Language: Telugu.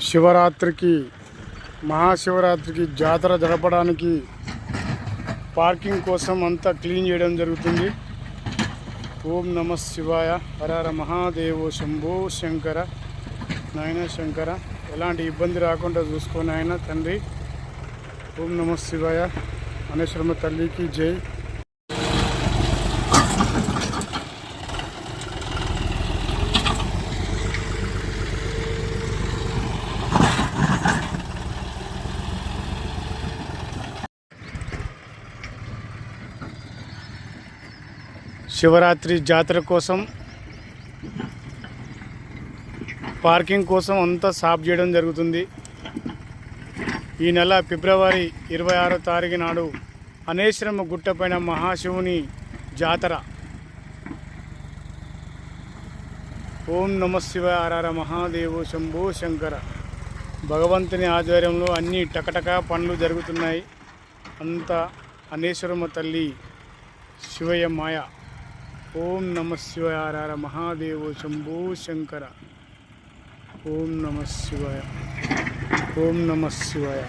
శివరాత్రికి మహాశివరాత్రికి జాతర జరపడానికి పార్కింగ్ కోసం అంతా క్లీన్ చేయడం జరుగుతుంది. ఓం నమ శివాయ, హరహర మహాదేవో శంభో శంకర. నాయన శంకర, ఎలాంటి ఇబ్బంది రాకుండా చూసుకొని ఆయన తండ్రి. ఓం నమ శివాయ, అనేశ్వరమ్మ తల్లికి జై. శివరాత్రి జాతర కోసం పార్కింగ్ కోసం అంతా సాఫ్ చేయడం జరుగుతుంది. ఈ నెల ఫిబ్రవరి 26వ తారీఖు నాడు అనేశ్వరమ్మ గుట్టపైన మహాశివుని జాతర. ఓం నమ శివాయ, హరహర మహాదేవో శంభో శంకర. భగవంతుని ఆధ్వర్యంలో అన్ని టకటక పనులు జరుగుతున్నాయి. అంతా అనేశ్వరమ్మ తల్లి శివయ్య మాయ. ఓం నమ శివాయ, హరహర మహాదేవో శంభో శంకర. ఓం నమ శివాయ, ఓం నమ శివాయ.